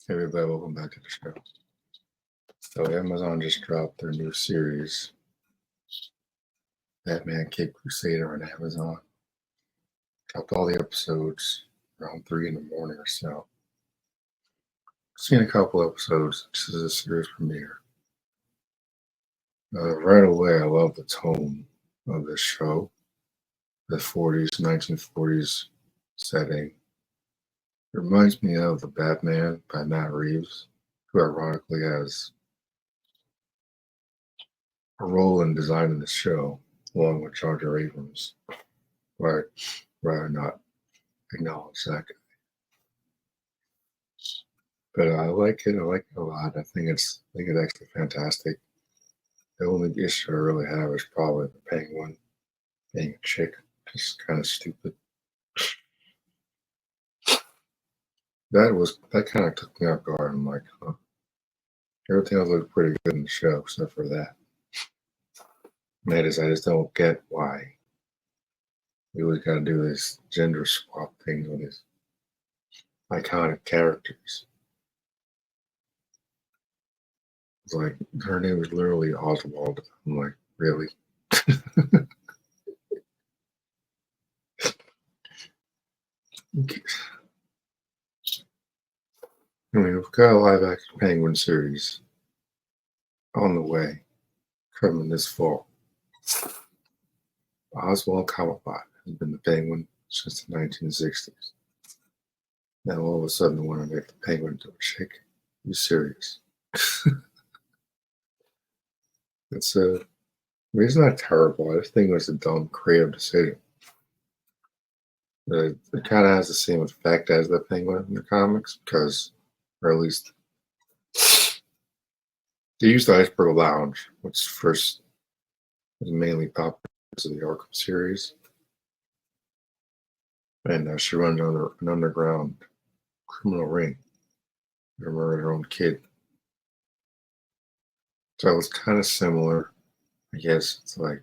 Hey everybody, welcome back to the show. So Amazon just dropped their new series, Batman Cape Crusader on Amazon. Dropped all the episodes around 3 in the morning or so. Seen a couple episodes. This is a series premiere. Right away, I love the tone of this show. The 1940s setting. It reminds me of The Batman by Matt Reeves, who ironically has a role in designing the show, along with Jar Jar Abrams. But rather not acknowledge that. But I like it. I like it a lot. I think it's actually fantastic. The only issue I really have is probably the Penguin being a chick. Just kind of stupid. That kind of took me off guard. I'm like, huh. Everything else looked pretty good in the show except for that. And I just don't get why we always got to do this gender swap thing with these iconic characters. It's like her name was literally Oswald. I'm like, really? I mean, we've got a live action Penguin series on the way, coming this fall. Oswald Cobblepot has been the Penguin since the 1960s. Now all of a sudden, they want to make the Penguin into a chick. Are you serious? It's not terrible. I just think it was a dumb, creative decision. It kind of has the same effect as the Penguin in the comics, because, or at least, they used the Iceberg Lounge, which first was mainly popular because of the Arkham series. And she runs an underground criminal ring to murder her own kid. So it was kind of similar. I guess it's like,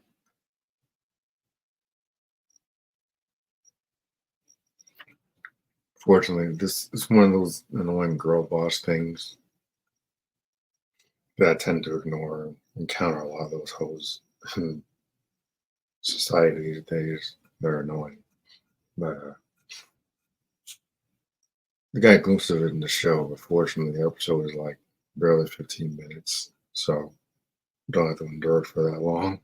fortunately, this is one of those annoying girl boss things that I tend to ignore and encounter a lot of those hoes in society these days. They're annoying. But I got a glimpse of it in the show, but fortunately, the episode is like barely 15 minutes, so you don't have to endure it for that long.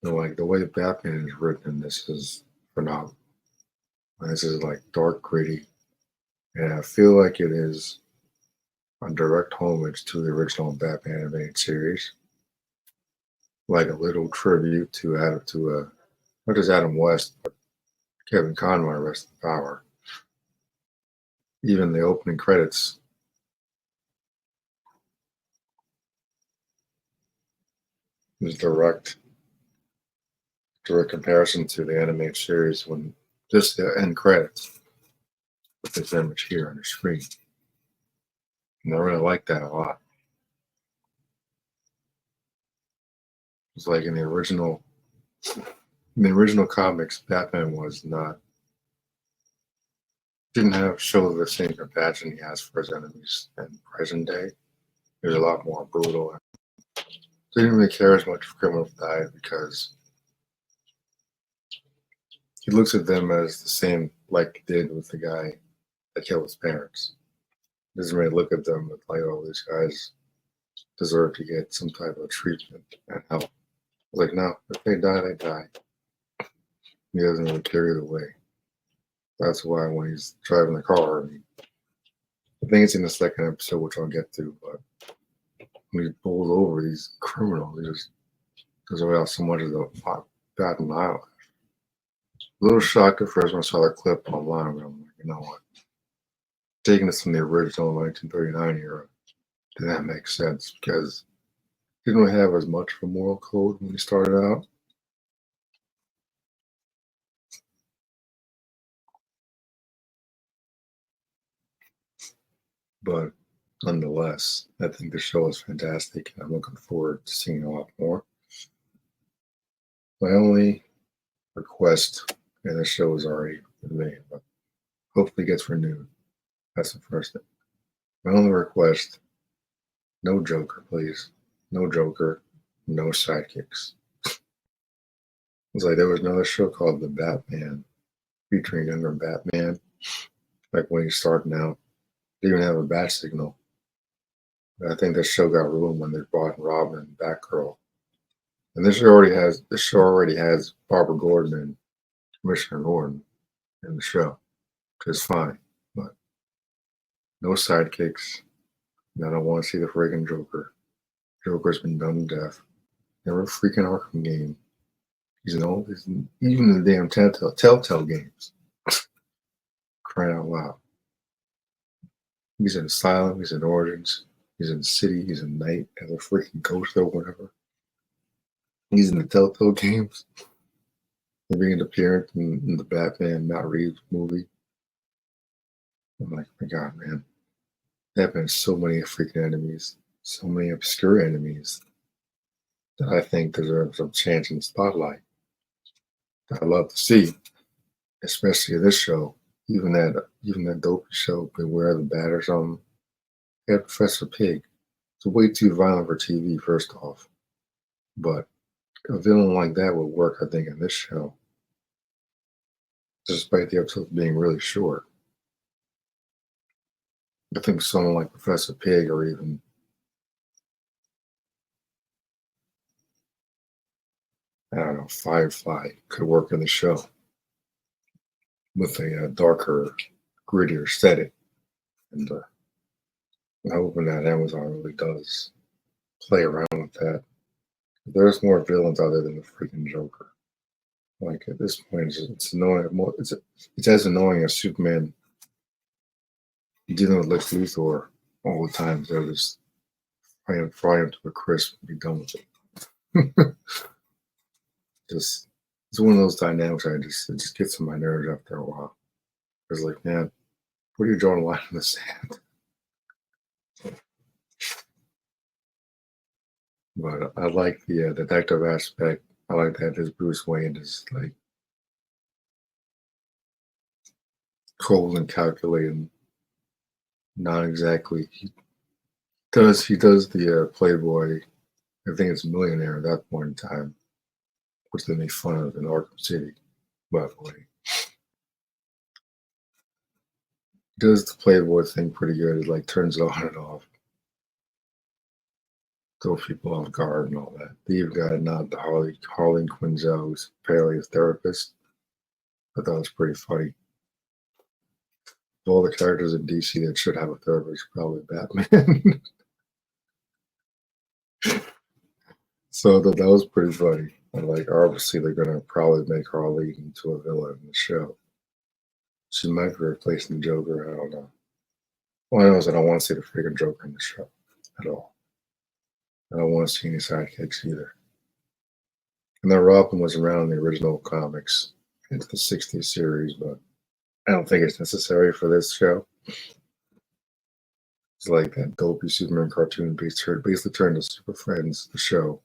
And like the way Batman is written in this is phenomenal. This is like dark, gritty, and I feel like it is a direct homage to the original Batman animated series, like a little tribute to not just Adam West, but Kevin Conroy, rest in power. Even the opening credits is direct comparison to the animated series when just the end credits with this image here on the screen. And I really like that a lot. It's like in the original comics, Batman didn't show the same compassion he has for his enemies in present day. He was a lot more brutal. Didn't really care as much if criminals died because he looks at them as the same like he did with the guy that killed his parents. He doesn't really look at them with like, oh, these guys deserve to get some type of treatment and help. Like, no, if they die, they die. He doesn't really care either way. That's why when he's driving the car, I think it's in the second episode, which I'll get to, but when he pulls over these criminals, he just doesn't have so much as a bat in the eye. A little shocked at first when I saw that clip online, but I'm like, you know what? Taking this from the original 1939 era, did that make sense? Because he didn't really have as much of a moral code when he started out. But nonetheless, I think the show is fantastic, and I'm looking forward to seeing a lot more. My only request, and the show is already made, but hopefully gets renewed. That's the first thing. My only request: no Joker, please. No Joker. No sidekicks. It's like there was another show called The Batman, featuring younger Batman. Like when he's starting out, they even have a bat signal. But I think that show got ruined when they brought in Robin and Batgirl. And this show already has Barbara Gordon and Commissioner Gordon in the show, which is fine. But no sidekicks. And I don't want to see the friggin' Joker. Joker's been done to death. Never a freaking Arkham game. He's even in the damn Telltale games. Crying out loud. He's in Asylum, he's in Origins, he's in City, he's in Night as a freaking ghost or whatever. He's in the Telltale games. He's being appearance in the Batman Matt Reeves movie. I'm like, my God, man. There have been so many freaking enemies, so many obscure enemies that I think deserve some chance in the spotlight. That I love to see, especially this show. Even that dopey show, Beware the Bat or something. They had Professor Pig. It's way too violent for TV, first off. But a villain like that would work, I think, in this show. Despite the episodes being really short. I think someone like Professor Pig or even I don't know, Firefly could work in the show with a darker, grittier aesthetic. And I'm hoping that Amazon really does play around with that. There's more villains other than the freaking Joker. Like at this point, it's annoying. It's as annoying as Superman dealing with Lex Luthor all the time. They'll just fry him to a crisp and be done with it. Just it's one of those dynamics. It just gets on my nerves after a while. It's like, man, where do you draw the line in the sand? But I like the detective aspect. I like that this Bruce Wayne is like cold and calculating. Not exactly. He does the Playboy. I think it's millionaire at that point in time, which they make fun of in Arkham City. By the way, he does the Playboy thing pretty good. He like turns it on and off, throw people off guard and all that. They even got a nod to Harleen Quinzel, who's apparently a therapist. I thought it was pretty funny. Of all the characters in DC that should have a therapist, probably Batman. So that was pretty funny. And like, obviously, they're gonna probably make Harleen into a villain in the show. She might be replacing the Joker. I don't know. All I know is I don't want to see the freaking Joker in the show at all. I don't want to see any sidekicks either. And then Robin was around in the original comics into the 60s series, but I don't think it's necessary for this show. It's like that dopey Superman cartoon basically turned to Super Friends, the show.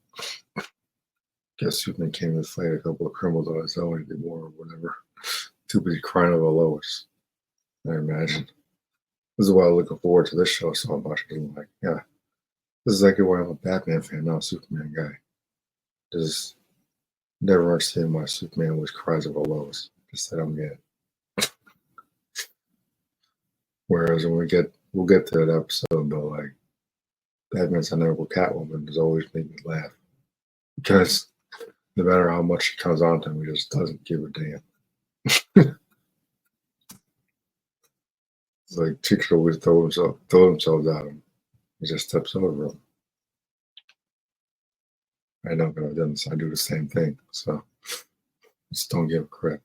Guess Superman came to fight a couple of criminals on his own anymore or whatever. Too busy crying over Lois, I imagine. This is why I'm looking forward to this show so much. I'm like, yeah, this is exactly why I'm a Batman fan, not a Superman guy. Just never understand why Superman always cries over Lois. Just that I'm getting. Whereas when we'll get to that episode, but like Batman's unable Catwoman has always made me laugh because no matter how much she comes on to him, he just doesn't give a damn. It's like chicks always throw themselves at him. He just steps over him. I know, but I do the same thing. So just don't give a crap.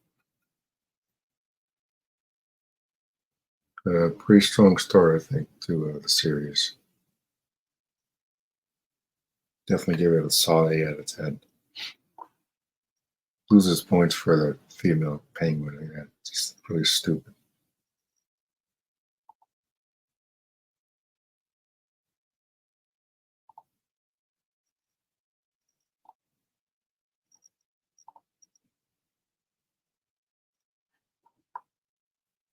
Pretty strong start, I think, to the series. Definitely give it a solid 8 out of 10. Loses points for the female penguin. Yeah, just really stupid.